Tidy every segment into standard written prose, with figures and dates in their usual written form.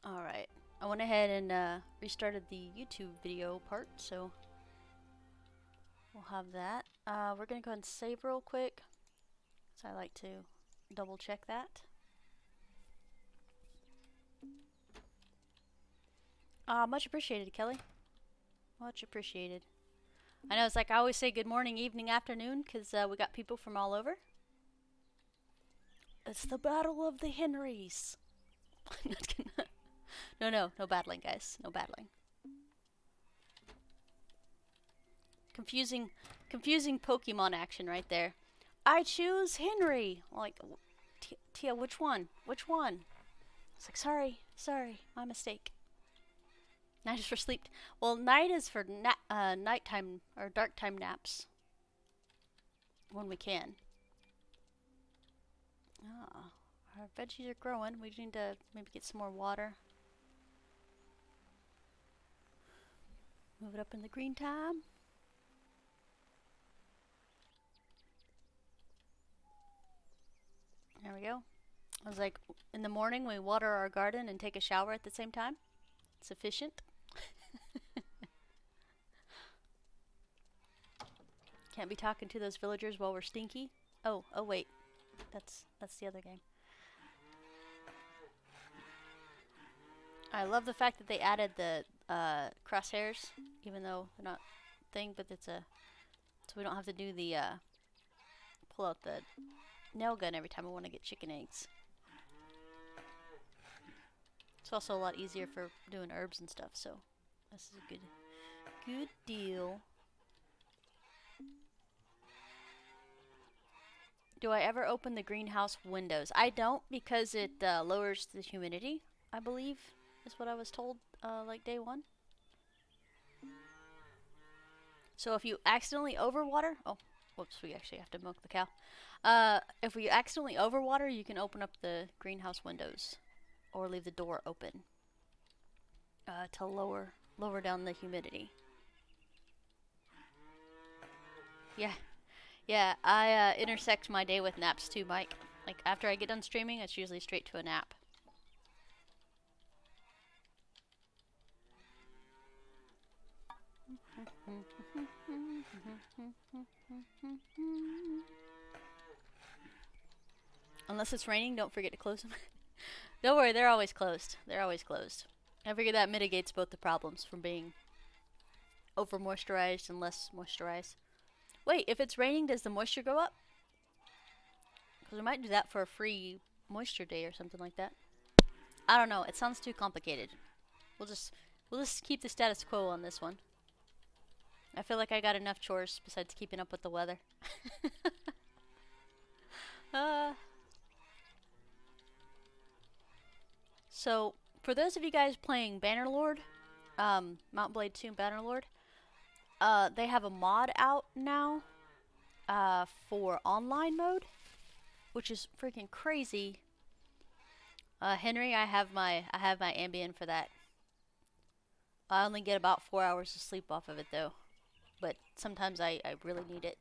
Alright. I went ahead and restarted the YouTube video part, so we'll have that. We're gonna go ahead and save real quick, so I like to double check that. Much appreciated, Kelly. Much appreciated. I know it's like I always say good morning, evening, afternoon, because we got people from all over. It's the Battle of the Henrys. No battling, guys. No battling. Confusing Pokemon action right there. I choose Henry. Like, Tia, which one? Which one? It's like, sorry, my mistake. Night is for sleep. Well, night is for nighttime or dark time naps. When we can. Ah, our veggies are growing. We need to maybe get some more water. Move it up in the green time. There we go. I was like, in the morning we water our garden and take a shower at the same time. It's efficient. Can't be talking to those villagers while we're stinky. Oh wait. That's the other game. I love the fact that they added the crosshairs, even though they're not thing, but it's a so we don't have to do the pull out the nail gun every time I want to get chicken eggs. It's also a lot easier for doing herbs and stuff, so this is a good deal. Do I ever open the greenhouse windows? I don't, because it lowers the humidity, I believe, is what I was told, like day one. So if you accidentally overwater, oh, whoops, we actually have to milk the cow. If we accidentally overwater, you can open up the greenhouse windows, or leave the door open, to lower down the humidity. Yeah, I intersect my day with naps too, Mike. Like, after I get done streaming, it's usually straight to a nap. Unless it's raining, don't forget to close them. Don't worry, they're always closed. They're always closed. I figure that mitigates both the problems from being over moisturized and less moisturized. Wait, if it's raining, does the moisture go up? Because we might do that for a free moisture day or something like that. I don't know. It sounds too complicated. We'll just keep the status quo on this one. I feel like I got enough chores besides keeping up with the weather. So, for those of you guys playing Bannerlord, Mount Blade 2 Bannerlord, they have a mod out now for online mode, which is freaking crazy. Henry, I have my Ambien for that. I only get about 4 hours of sleep off of it though, but sometimes I really need it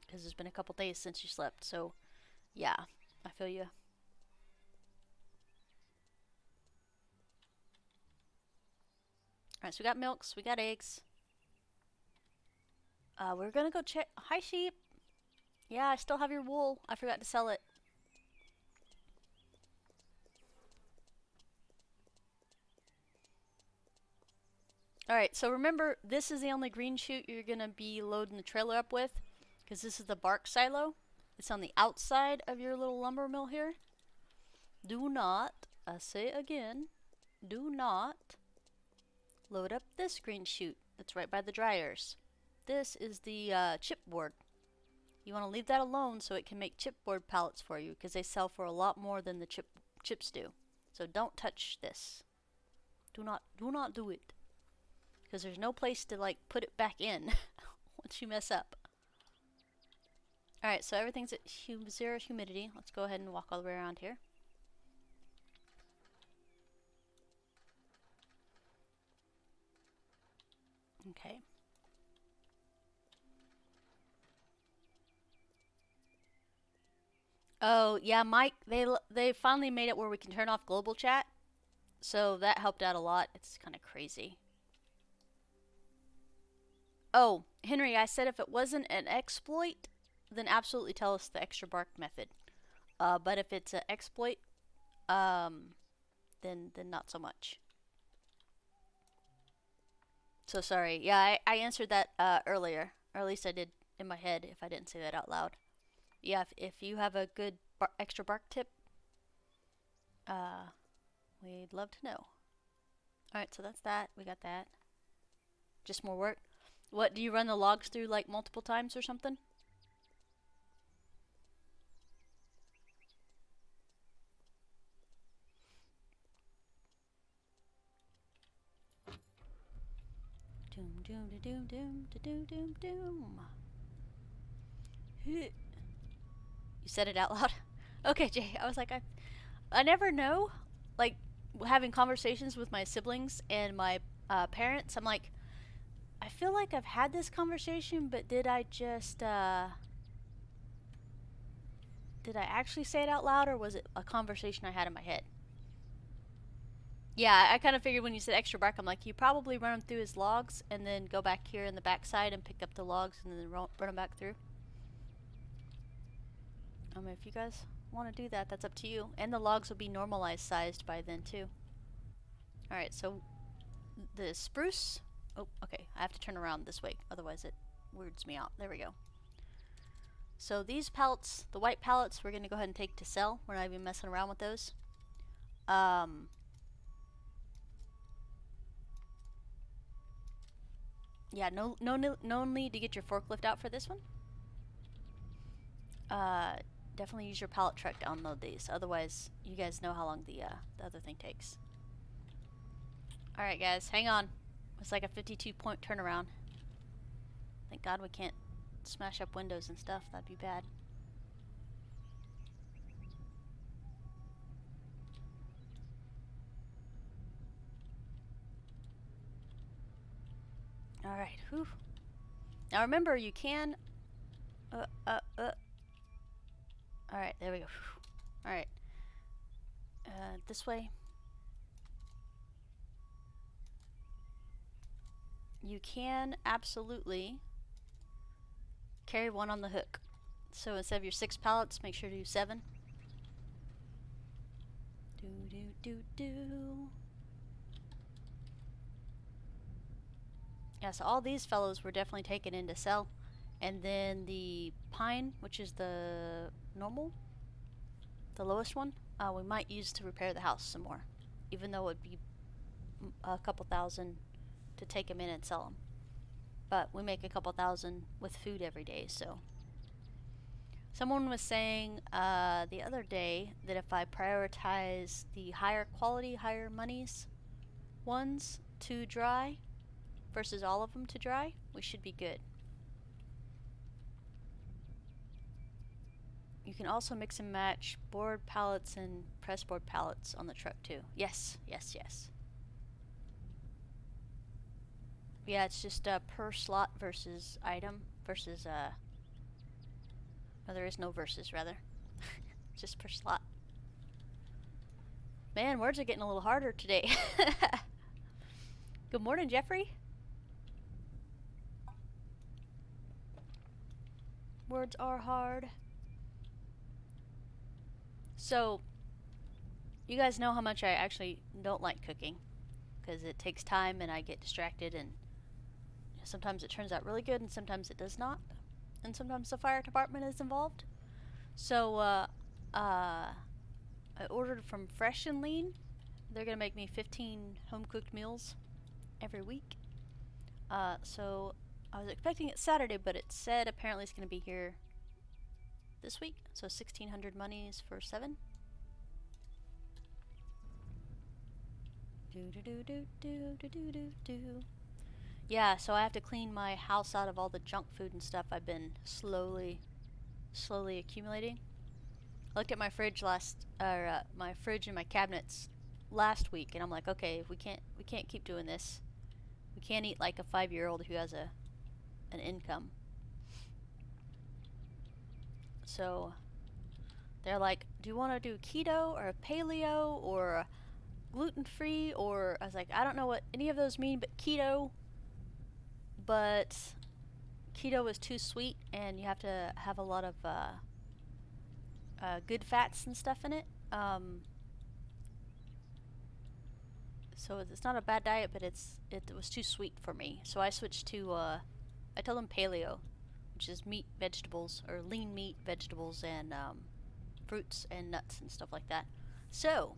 because it's been a couple days since you slept. So, yeah, I feel you. Alright, so we got milks, we got eggs. We're gonna go check. Hi, sheep. Yeah, I still have your wool. I forgot to sell it. Alright, so remember, this is the only green chute you're gonna be loading the trailer up with, because this is the bark silo. It's on the outside of your little lumber mill here. Do not, I say again, do not load up this green chute that's right by the dryers. This is the chipboard. You want to leave that alone so it can make chipboard pallets for you, because they sell for a lot more than the chips do. So don't touch this. Do not do it, because there's no place to like put it back in once you mess up. Alright, so everything's at 0 humidity. Let's go ahead and walk all the way around here. Okay. Oh, yeah, Mike, they finally made it where we can turn off global chat. So that helped out a lot. It's kind of crazy. Oh, Henry, I said if it wasn't an exploit, then absolutely tell us the extra bark method. But if it's an exploit, um, then not so much. So sorry. Yeah, I answered that earlier, or at least I did in my head if I didn't say that out loud. Yeah, if you have a good extra bark tip, uh, we'd love to know. Alright, so that's that. We got that. Just more work. What, do you run the logs through like multiple times or something? Doom, doom, da doom, doom, da doom, doom, doom. You said it out loud? Okay, Jay. I was like, I never know. Like, having conversations with my siblings and my parents, I'm like, I feel like I've had this conversation, but did I actually say it out loud, or was it a conversation I had in my head? Yeah, I kind of figured when you said extra bark, I'm like, you probably run them through his logs and then go back here in the backside and pick up the logs and then run them back through. I mean, if you guys want to do that, that's up to you. And the logs will be normalized sized by then, too. Alright, so the spruce. Oh, okay. I have to turn around this way, otherwise it weirds me out. There we go. So these pallets, the white pallets, we're going to go ahead and take to sell. We're not even messing around with those. Yeah, no need to get your forklift out for this one. Definitely use your pallet truck to unload these. Otherwise, you guys know how long the other thing takes. Alright, guys, hang on. It's like a 52-point turnaround. Thank God we can't smash up windows and stuff. That'd be bad. Alright, whew. Now remember, you can... Alright, there we go. Alright. This way. You can absolutely carry one on the hook. So instead of your 6 pallets, make sure to do 7. Yeah, so all these fellows were definitely taken in to sell. And then the pine, which is the normal, the lowest one, we might use to repair the house some more. Even though it would be a couple thousand to take them in and sell them. But we make a couple thousand with food every day, so. Someone was saying the other day that if I prioritize the higher quality, higher monies ones to dry versus all of them to dry, we should be good. You can also mix and match board pallets and press board pallets on the truck too. Yes, yes, yes. Yeah, it's just per slot versus item versus no, there is no versus, rather. Just per slot. Man, words are getting a little harder today. Good morning, Jeffrey. Words are hard. So, you guys know how much I actually don't like cooking. Because it takes time and I get distracted, and sometimes it turns out really good and sometimes it does not. And sometimes the fire department is involved. So, I ordered from Fresh and Lean. They're gonna make me 15 home-cooked meals every week. So I was expecting it Saturday, but it said apparently it's gonna be here this week. So 1,600 monies for 7. Yeah, so I have to clean my house out of all the junk food and stuff I've been slowly accumulating. I looked at my fridge my fridge and my cabinets last week, and I'm like, okay, we can't keep doing this. We can't eat like a 5-year-old who has an income. So they're like, do you want to do keto or paleo or gluten-free, or I was like, I don't know what any of those mean, but keto. But keto is too sweet, and you have to have a lot of good fats and stuff in it. So it's not a bad diet, but it was too sweet for me. So I switched to I told them paleo, which is meat, vegetables, or lean meat, vegetables, and fruits and nuts and stuff like that. So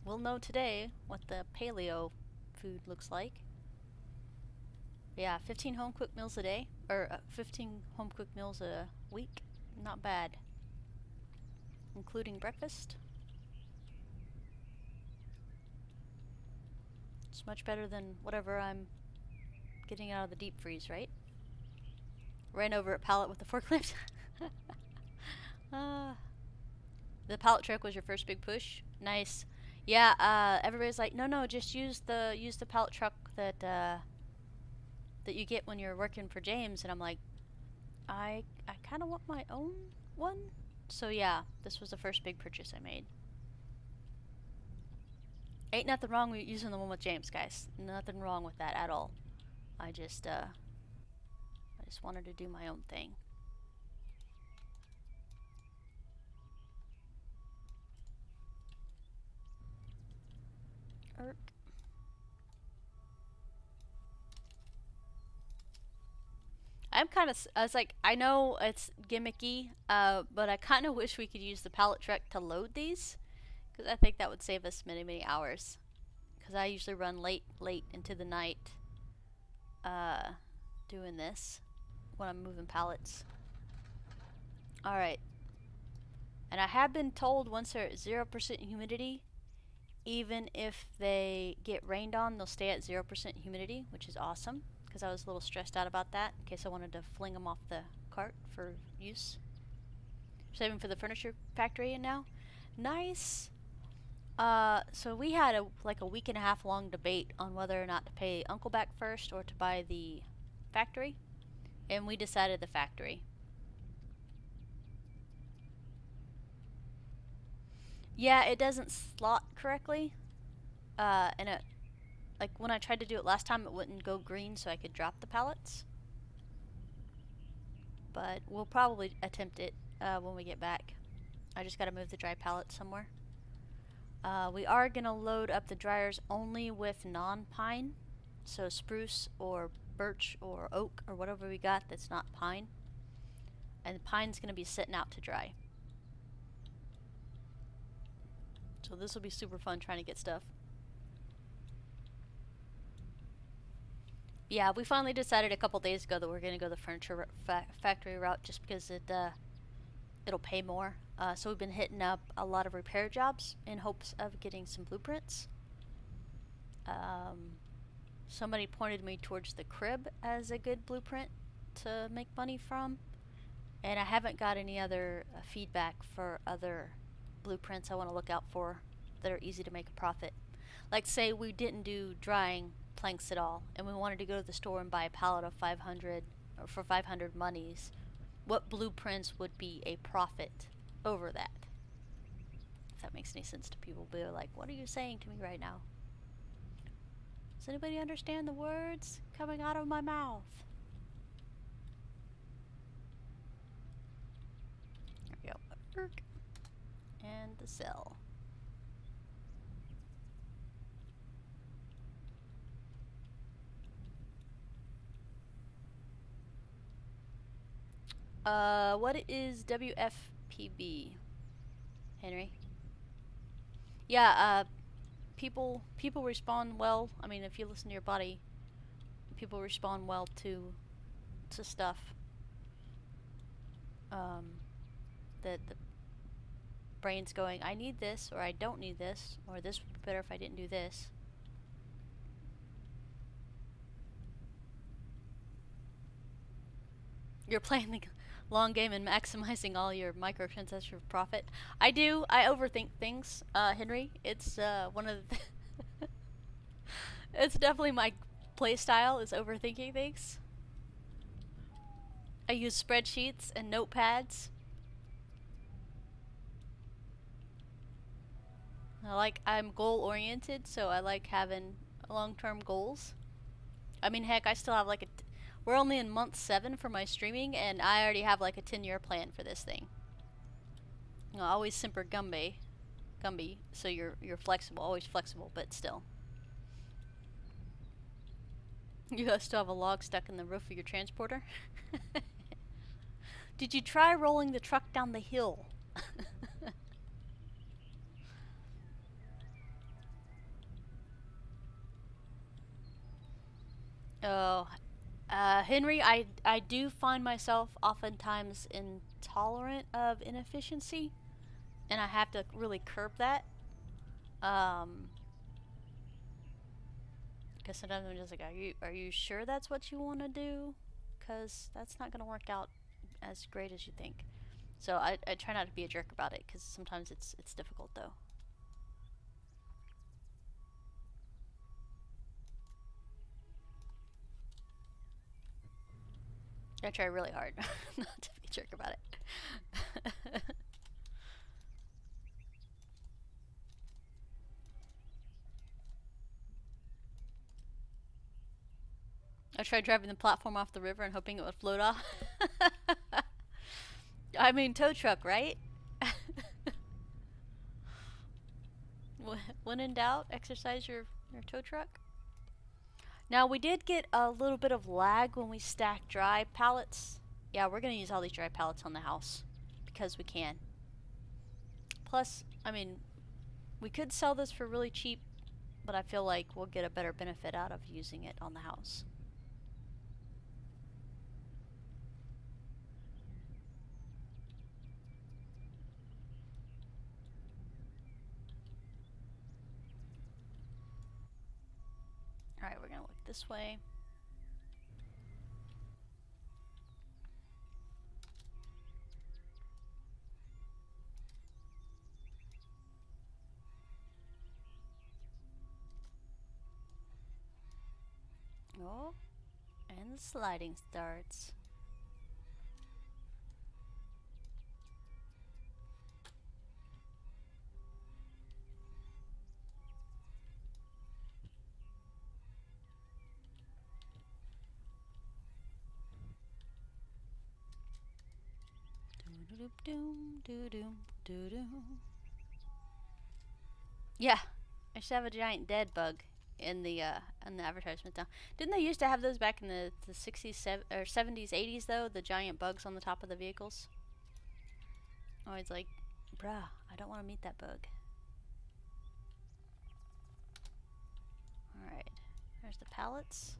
we'll know today what the paleo food looks like. Yeah, 15 home cooked meals a day, or 15 home cooked meals a week. Not bad. Including breakfast. It's much better than whatever I'm getting out of the deep freeze, right? Ran over a pallet with the forklift. The pallet truck was your first big push. Nice. Yeah. Everybody's like, no, just use the pallet truck that you get when you're working for James. And I'm like, I kind of want my own one. So yeah, this was the first big purchase I made. Ain't nothing wrong with using the one with James, guys. Nothing wrong with that at all. I just wanted to do my own thing. Erk. I was like, I know it's gimmicky, but I kind of wish we could use the pallet truck to load these, because I think that would save us many, many hours. Because I usually run late into the night, doing this when I'm moving pallets. Alright. And I have been told once they're at 0% humidity, even if they get rained on, they'll stay at 0% humidity, which is awesome. Because I was a little stressed out about that, in case I wanted to fling them off the cart for use. Saving for the furniture factory now. Nice! So we had a week and a half long debate on whether or not to pay Uncle back first or to buy the factory. And we decided the factory. Yeah, it doesn't slot correctly. And it, like when I tried to do it last time, it wouldn't go green, so I could drop the pallets. But we'll probably attempt it when we get back. I just gotta move the dry pallet somewhere. We are gonna load up the dryers only with non-pine, so spruce or birch or oak or whatever we got that's not pine. And pine's gonna be sitting out to dry. So this will be super fun trying to get stuff. Yeah, we finally decided a couple days ago that we're gonna go the furniture factory route just because it'll pay more. So we've been hitting up a lot of repair jobs in hopes of getting some blueprints. Somebody pointed me towards the crib as a good blueprint to make money from, and I haven't got any other feedback for other blueprints I want to look out for that are easy to make a profit. Like say we didn't do drying planks at all, and we wanted to go to the store and buy a pallet of 500 or for 500 monies. What blueprints would be a profit over that? If that makes any sense to people, be like, what are you saying to me right now? Does anybody understand the words coming out of my mouth? There we go. And the cell. What is WFPB, Henry? Yeah, people respond well. I mean, if you listen to your body, people respond well to stuff. The brain's going, I need this, or I don't need this, or this would be better if I didn't do this. You're playing the long game and maximizing all your microtransactions for profit. I do. I overthink things, Henry. It's one of the it's definitely my play style is overthinking things. I use spreadsheets and notepads. I'm goal oriented, so I like having long-term goals. I mean, heck, I still have like we're only in month 7 for my streaming, and I already have like a 10-year plan for this thing. You know, always simper Gumby, so you're flexible, always flexible, but still. You still have a log stuck in the roof of your transporter? Did you try rolling the truck down the hill? Oh, Henry, I do find myself oftentimes intolerant of inefficiency, and I have to really curb that. Um, because sometimes I'm just like, are you sure that's what you want to do? Because that's not gonna work out as great as you think. So I try not to be a jerk about it, because sometimes it's difficult though. I try really hard not to be a jerk about it. I tried driving the platform off the river and hoping it would float off. I mean, tow truck, right? When in doubt, exercise your tow truck. Now, we did get a little bit of lag when we stacked dry pallets. Yeah, we're going to use all these dry pallets on the house because we can. Plus, I mean, we could sell this for really cheap, but I feel like we'll get a better benefit out of using it on the house. Alright, we're going to look this way. Oh, and the sliding starts. Yeah, I should have a giant dead bug in the advertisement now. Didn't they used to have those back in the 60s or 70s, 80s though? The giant bugs on the top of the vehicles. Always like, bruh, I don't want to meet that bug. All right, there's the pallets.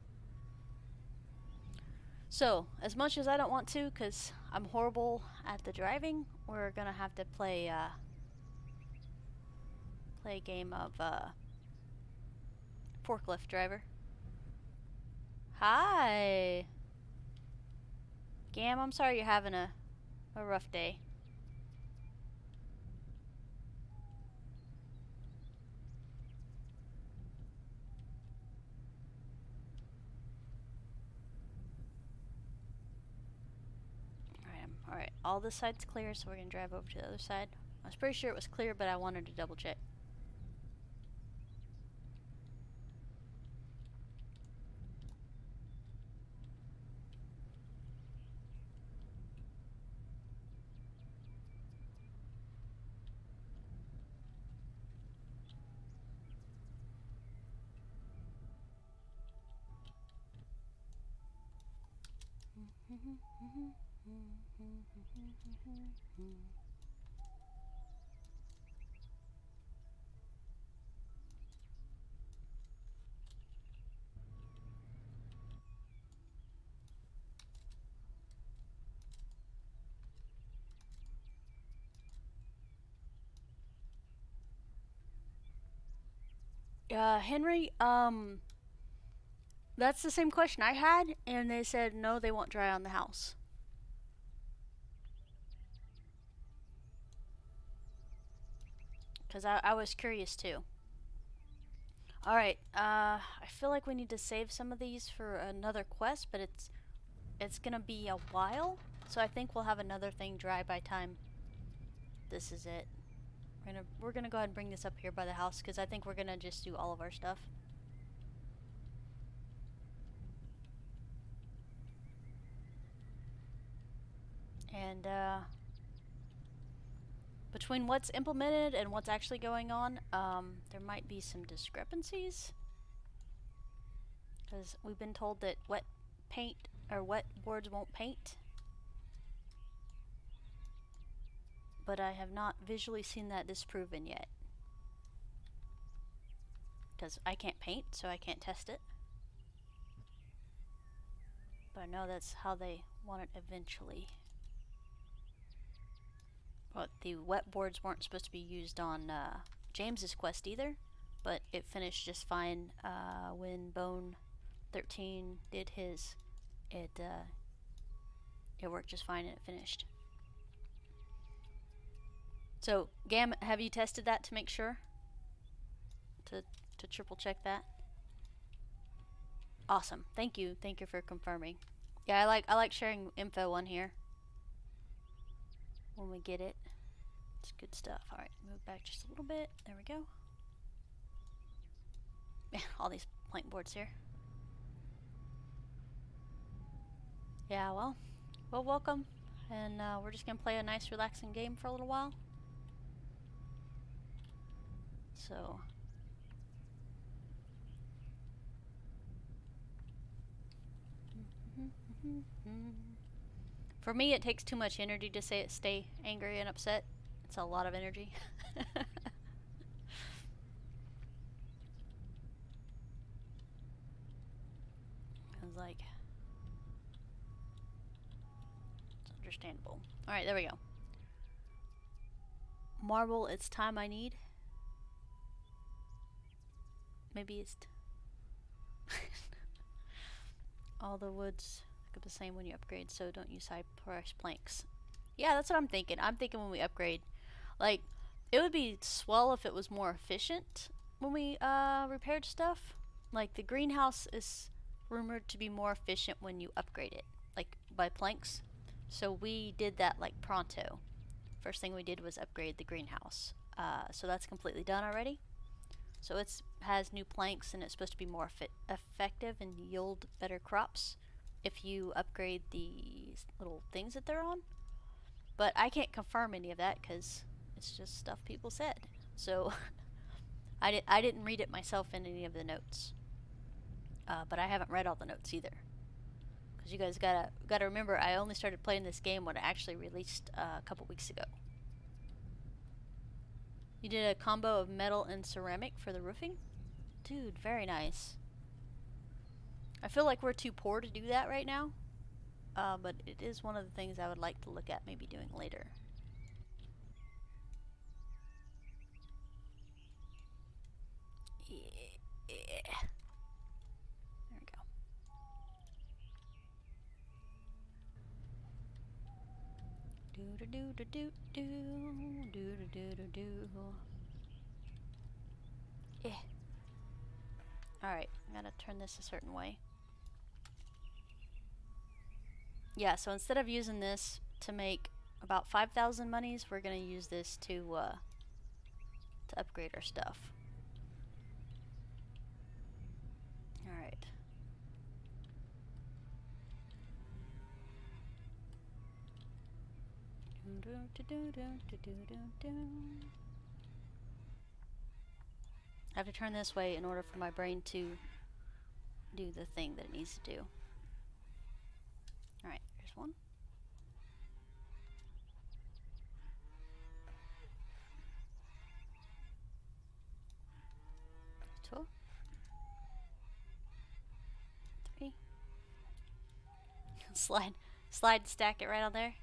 So, as much as I don't want to, because I'm horrible at the driving, we're gonna have to play a game of forklift driver. Hi! Gam, I'm sorry you're having a rough day. Alright, all this side's clear, so we're gonna drive over to the other side. I was pretty sure it was clear, but I wanted to double check. Henry, that's the same question I had, and they said no, they won't dry on the house. Because I was curious too. Alright, I feel like we need to save some of these for another quest, but it's gonna be a while, so I think we'll have another thing dry by time this is it. We're gonna go ahead and bring this up here by the house because I think we're gonna just do all of our stuff. And between what's implemented and what's actually going on, there might be some discrepancies. Because we've been told that wet boards won't paint. But I have not visually seen that disproven yet. Because I can't paint, so I can't test it. But I know that's how they want it eventually. But the wet boards weren't supposed to be used on James's quest either. But it finished just fine when Bone 13 did his. It worked just fine and it finished. So, Gam, have you tested that to make sure? To triple check that? Awesome. Thank you. Thank you for confirming. Yeah, I like sharing info on here when we get it. It's good stuff. All right, move back just a little bit. There we go. All these plank boards here. Yeah, well, welcome. And we're just gonna play a nice, relaxing game for a little while. So. For me, it takes too much energy to stay angry and upset. It's a lot of energy. I was like, it's understandable. Alright, there we go. Marble, it's time I need. Maybe it's... all the woods look the same when you upgrade, so don't use high price planks. Yeah, that's what I'm thinking. I'm thinking when we upgrade, like, it would be swell if it was more efficient when we repaired stuff. Like, the greenhouse is rumored to be more efficient when you upgrade it, like by planks. So we did that like pronto. First thing we did was upgrade the greenhouse. So that's completely done already. So it has new planks and it's supposed to be more effective and yield better crops if you upgrade these little things that they're on. But I can't confirm any of that because it's just stuff people said. So I didn't read it myself in any of the notes. But I haven't read all the notes either. Because you guys gotta remember, I only started playing this game when it actually released a couple weeks ago. You did a combo of metal and ceramic for the roofing? Dude, very nice. I feel like we're too poor to do that right now. But it is one of the things I would like to look at maybe doing later. Yeah. There we go. Do do do do do do do do do do. Yeah. Alright, I gotta turn this a certain way. Yeah, so instead of using this to make about 5,000 monies, we're gonna use this to upgrade our stuff. Alright. I have to turn this way in order for my brain to do the thing that it needs to do. Alright, here's one. Two. 3. Slide and stack it right on there.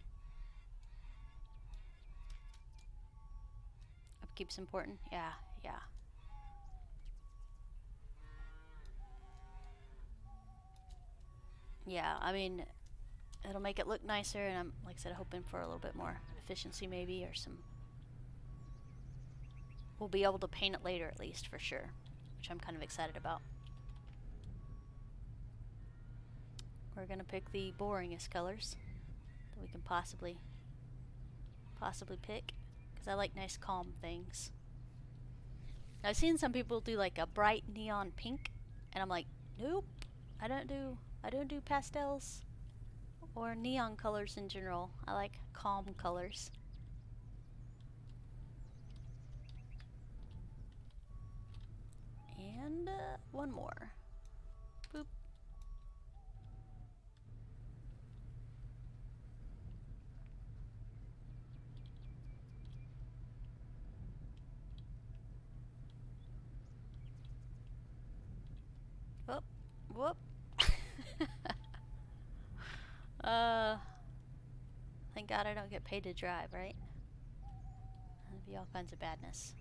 Upkeep's important. Yeah. Yeah, I mean, it'll make it look nicer, and I'm, like I said, hoping for a little bit more efficiency maybe, or some... We'll be able to paint it later at least, for sure, which I'm kind of excited about. We're gonna pick the boringest colors that we can possibly pick, because I like nice calm things. I've seen some people do like a bright neon pink, and I'm like, nope, I don't do pastels or neon colors in general. I like calm colors. And one more. Boop. Whoop. Whoop. Thank God I don't get paid to drive, right? That'd be all kinds of badness.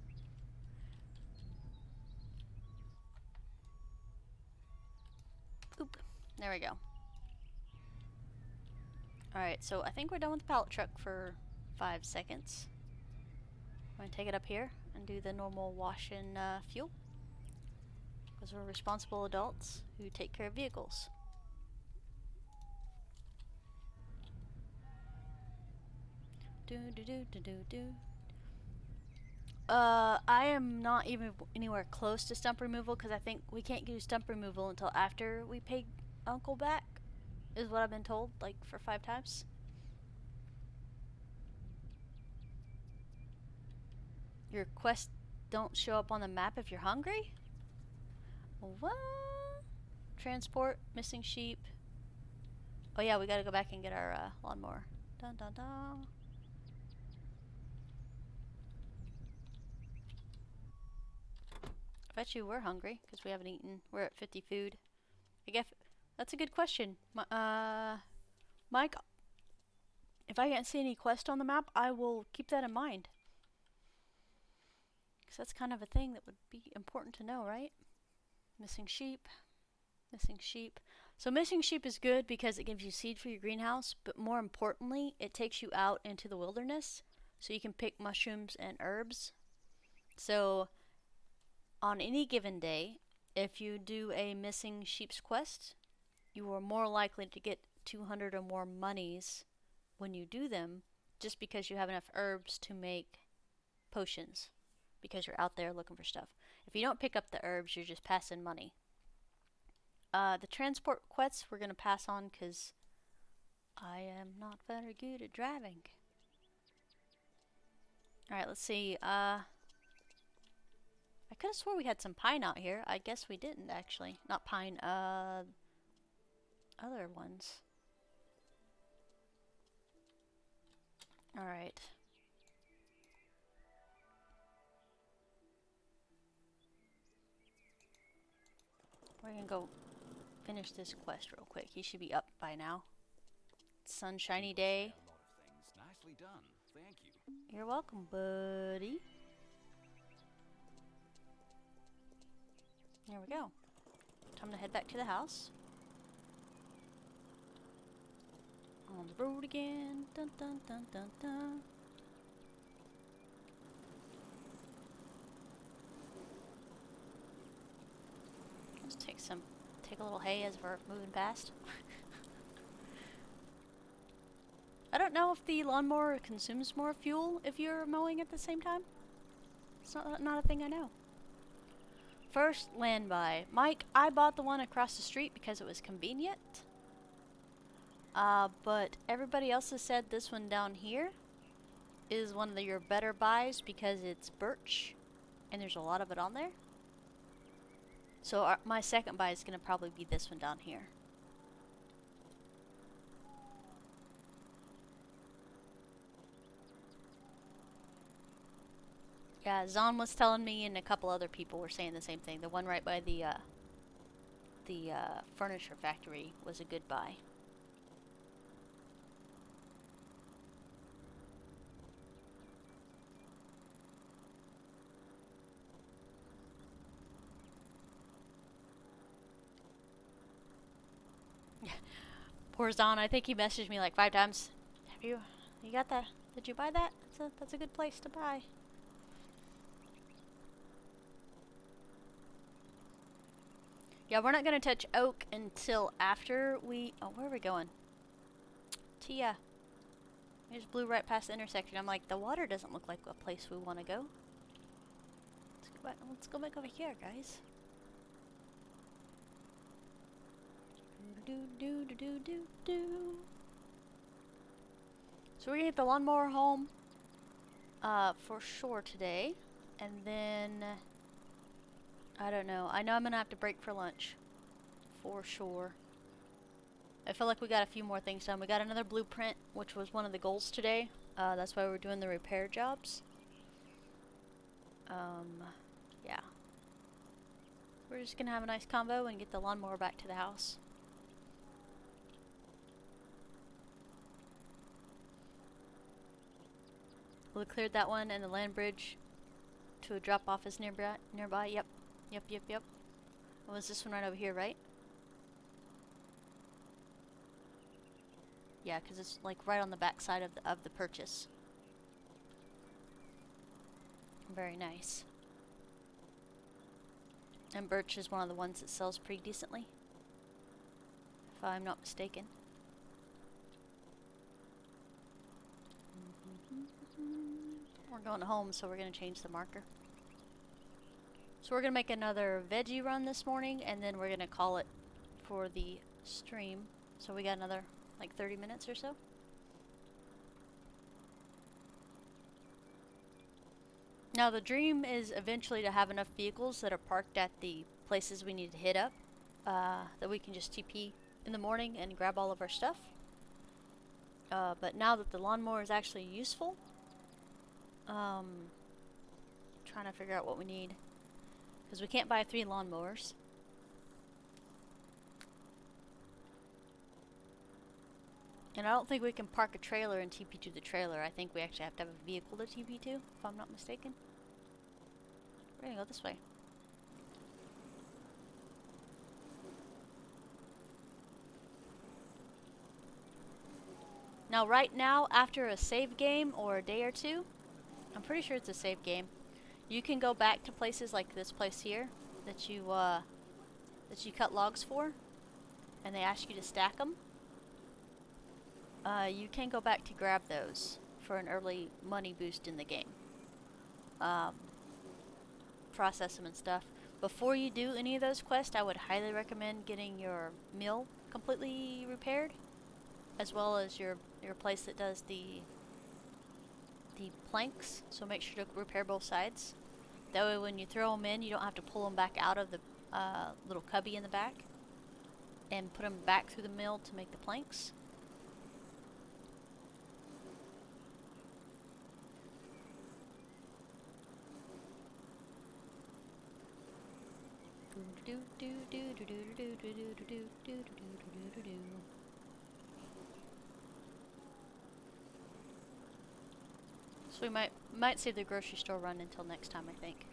Oop. There we go. Alright, so I think we're done with the pallet truck for 5 seconds. I'm gonna take it up here and do the normal wash and fuel. Because we're responsible adults who take care of vehicles. I am not even anywhere close to stump removal because I think we can't do stump removal until after we pay Uncle back, is what I've been told, like for 5 times. Your quests don't show up on the map if you're hungry? What? Transport, missing sheep. Oh yeah, we gotta go back and get our lawnmower. Dun dun dun. I bet you we're hungry because we haven't eaten. We're at 50 food. I guess that's a good question. Mike, if I can't see any quest on the map, I will keep that in mind. Because that's kind of a thing that would be important to know, right? Missing sheep. Missing sheep. So missing sheep is good because it gives you seed for your greenhouse, but more importantly, it takes you out into the wilderness so you can pick mushrooms and herbs. So on any given day, if you do a missing sheep's quest, you are more likely to get 200 or more monies when you do them, just because you have enough herbs to make potions, because you're out there looking for stuff. If you don't pick up the herbs, you're just passing money. The transport quests we're going to pass on because I am not very good at driving. Alright, let's see. I could have swore we had some pine out here. I guess we didn't, actually. Not pine, other ones. Alright. We're gonna go finish this quest real quick. He should be up by now. Sunshiny day. Nicely done. Thank you. You're welcome, buddy. There we go. Time to head back to the house. On the road again. Dun dun dun dun dun. Let's take a little hay as we're moving past. I don't know if the lawnmower consumes more fuel if you're mowing at the same time. It's not a thing I know. First land buy. Mike, I bought the one across the street because it was convenient. But everybody else has said this one down here is one of your better buys because it's birch and there's a lot of it on there. So my second buy is going to probably be this one down here. Yeah, Zon was telling me, and a couple other people were saying the same thing. The one right by the furniture factory was a good buy. Poor Zon, I think he messaged me like 5 times. You got that? Did you buy that? That's a good place to buy. Yeah, we're not gonna touch oak until after we. Oh, where are we going? Tia. We just blew right past the intersection. I'm like, the water doesn't look like a place we want to go. Let's go back over here, guys. So we're gonna get the lawnmower home for sure today, and then I don't know. I know I'm gonna have to break for lunch for sure. I feel like we got a few more things done. We got another blueprint, which was one of the goals today. That's why we're doing the repair jobs. Yeah. We're just gonna have a nice convo and get the lawnmower back to the house. We cleared that one, and the land bridge to a drop off is nearby. Yep. What was this one right over here, right? Yeah, because it's like right on the back side of the purchase. Very nice. And birch is one of the ones that sells pretty decently, if I'm not mistaken. We're going home, so we're going to change the marker. So we're going to make another veggie run this morning, and then we're going to call it for the stream. So we got another like 30 minutes or so. Now the dream is eventually to have enough vehicles that are parked at the places we need to hit up, that we can just TP in the morning and grab all of our stuff. But now that the lawnmower is actually useful, trying to figure out what we need, because we can't buy 3 lawnmowers. And I don't think we can park a trailer and TP to the trailer. I think we actually have to have a vehicle to TP to, if I'm not mistaken. We're gonna go this way. Now right now, after a save game or a day or two, I'm pretty sure it's a save game, you can go back to places like this place here that you cut logs for, and they ask you to stack them. You can go back to grab those for an early money boost in the game. Process them and stuff. Before you do any of those quests, I would highly recommend getting your mill completely repaired, as well as your place that does the planks. So make sure to repair both sides. That way when you throw them in, you don't have to pull them back out of the little cubby in the back and put them back through the mill to make the planks. So we might save the grocery store run until next time, I think.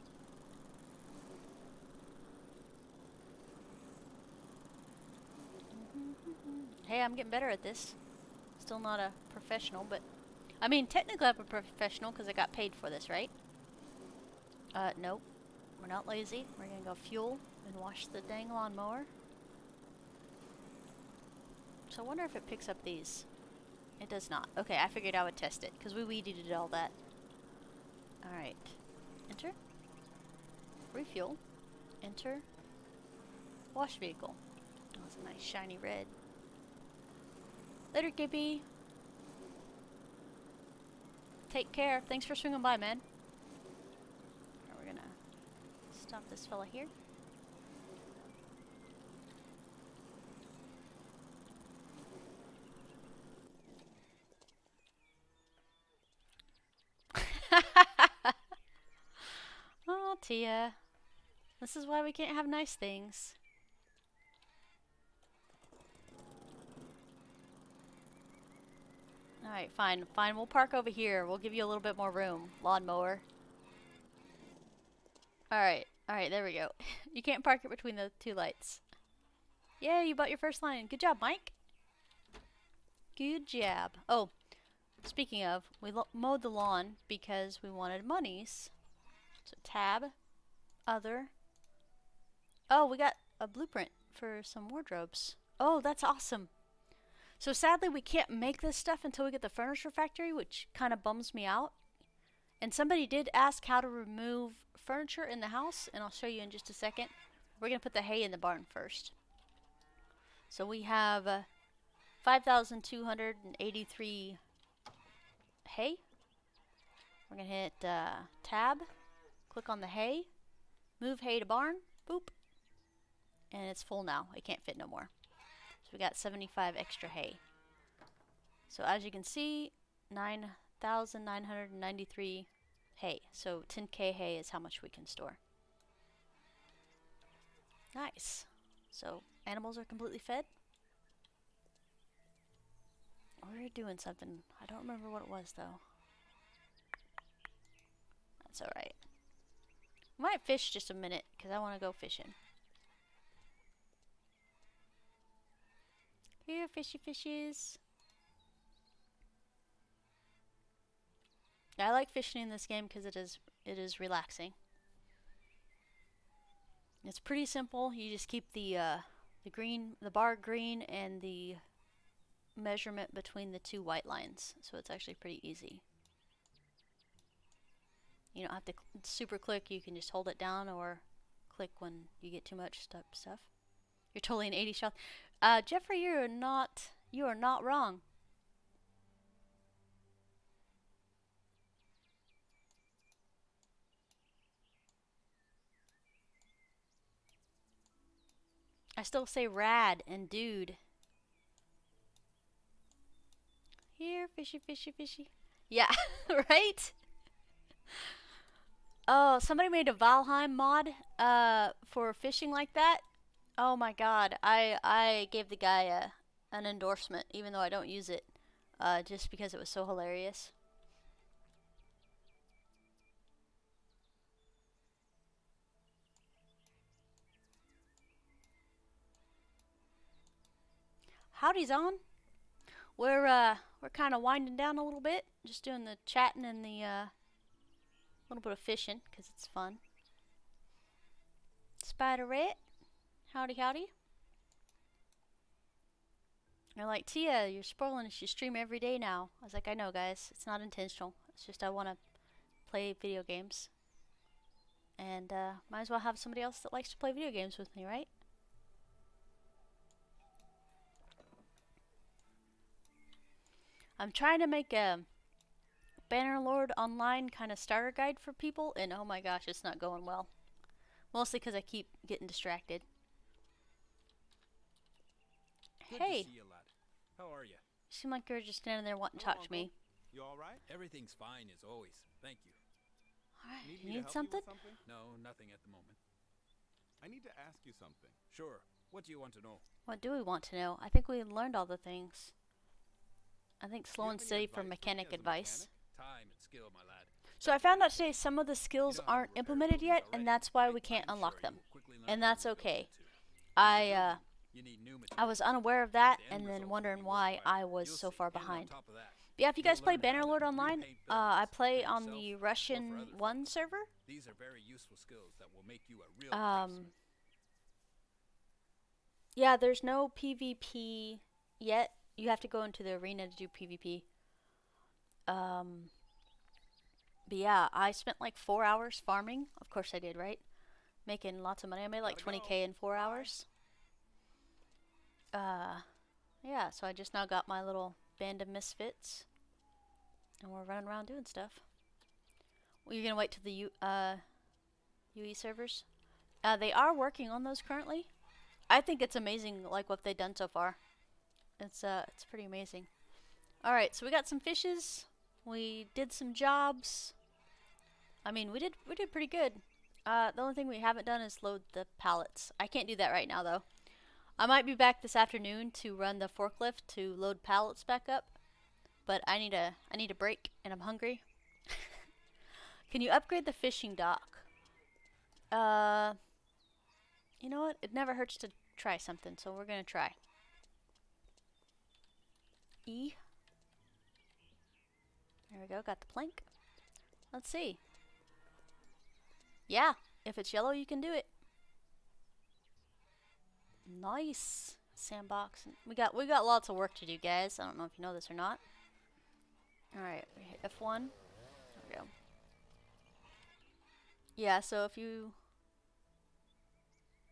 Hey, I'm getting better at this. Still not a professional, but I mean, technically I'm a professional because I got paid for this, right? Nope. We're not lazy. We're gonna go fuel and wash the dang lawnmower. So I wonder if it picks up these. It does not. Okay, I figured I would test it because we weeded all that. Alright. Enter. Refuel. Enter. Wash vehicle. Oh, it's a nice shiny red. Later, Gibby. Take care. Thanks for swinging by, man. Right, we're gonna stop this fella here. Oh, Tia. This is why we can't have nice things. Alright, fine. Fine, we'll park over here. We'll give you a little bit more room. Lawnmower. Alright, there we go. You can't park it between the 2 lights. Yeah, you bought your first line. Good job, Mike. Good job. Oh, speaking of, we mowed the lawn because we wanted monies. So tab, other. Oh, we got a blueprint for some wardrobes. Oh, that's awesome. So sadly, we can't make this stuff until we get the furniture factory, which kind of bums me out. And somebody did ask how to remove furniture in the house, and I'll show you in just a second. We're going to put the hay in the barn first. So we have 5,283 hay. We're going to hit tab, click on the hay, move hay to barn, boop, and it's full now. It can't fit no more. So we got 75 extra hay. So as you can see, 9,993 hay. So 10k hay is how much we can store. Nice. So animals are completely fed. We're doing something. I don't remember what it was though. That's alright. We might fish just a minute because I want to go fishing. Here, fishy fishes. I like fishing in this game because it is relaxing. It's pretty simple. You just keep the bar green, and the measurement between the two white lines. So it's actually pretty easy. You don't have to super click. You can just hold it down or click when you get too much stuff. You're totally an 80s child. Jeffrey, you are not wrong. I still say rad and dude. Here, fishy, fishy, fishy. Yeah, right? Oh, somebody made a Valheim mod for fishing like that. Oh my god, I gave the guy an endorsement, even though I don't use it, just because it was so hilarious. Howdy's on. We're kind of winding down a little bit, just doing the chatting and the little bit of fishing because it's fun. Spiderette, howdy howdy. They're like, Tia, you're spoiling us. You stream every day now. I was like, I know, guys. It's not intentional. It's just I want to play video games, and might as well have somebody else that likes to play video games with me, right? I'm trying to make a Bannerlord Online kind of starter guide for people, and oh my gosh, it's not going well. Mostly because I keep getting distracted. Good Hey, to see you, lad. How are you? you seem like you're just standing there wanting to talk to me. You all right? Everything's fine as always. Thank you. Alright, Need you me to need help something? You with something? No, nothing at the moment. I need to ask you something. Sure. What do you want to know? What do we want to know? I think we learned all the things. I think slow Do you and have any steady for advice for me mechanic as a advice. Time and skill, my lad. So I found out today some of the skills You know how to aren't repair implemented buildings yet, already, and that's why right? we can't I'm unlock sure them. you'll quickly learn And how that's to build okay. it too. You need new I was materials, unaware of but that, the end and then result wondering will be why worthwhile. I was You'll so see. far And on behind. top of that, But yeah, if you guys you'll play learn how to Bannerlord Online, repaint I buildings play for on yourself the or for Russian other 1 folks. server. These are very useful skills that will make you a real craftsman. Yeah, there's no PvP yet. You have to go into the arena to do PvP. But yeah, I spent like 4 hours farming. Of course I did, right? Making lots of money. I made like Gotta 20k go. in 4 hours. Yeah, so I just now got my little band of misfits. And we're running around doing stuff. Well, you're gonna wait to the UE servers? They are working on those currently. I think it's amazing, like what they've done so far. It's pretty amazing. All right, so we got some fishes. We did some jobs. I mean, we did pretty good. The only thing we haven't done is load the pallets. I can't do that right now though. I might be back this afternoon to run the forklift to load pallets back up. But I need a break, and I'm hungry. Can you upgrade the fishing dock? You know what? It never hurts to try something, so we're gonna try. E. There we go, got the plank. Let's see. Yeah, if it's yellow, you can do it. Nice. sandbox. We got lots of work to do, guys. I don't know if you know this or not. All right, we hit F1. There we go. Yeah, so if you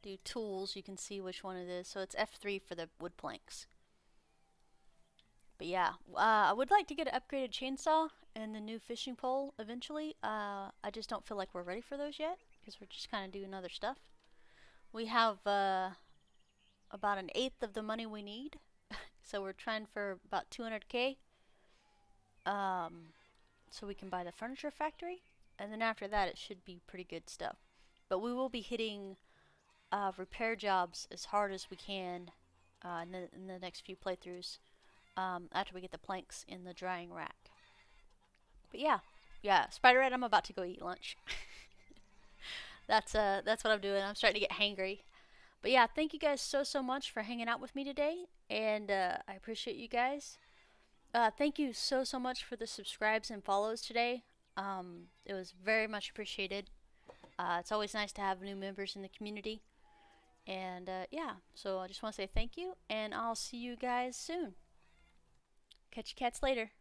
do tools, you can see which one it is. So it's F3 for the wood planks. But yeah, I would like to get an upgraded chainsaw and the new fishing pole eventually. I just don't feel like we're ready for those yet because we're just kind of doing other stuff. We have about 1/8 of the money we need, so we're trying for about 200K. So we can buy the furniture factory, and then after that it should be pretty good stuff. But we will be hitting repair jobs as hard as we can in the next few playthroughs after we get the planks in the drying rack. But yeah, Spider Red, I'm about to go eat lunch. That's what I'm doing. I'm starting to get hangry. But yeah, thank you guys so much for hanging out with me today, and I appreciate you guys. Thank you so much for the subscribes and follows today. It was very much appreciated. It's always nice to have new members in the community. And yeah, so I just want to say thank you, and I'll see you guys soon. Catch you cats later.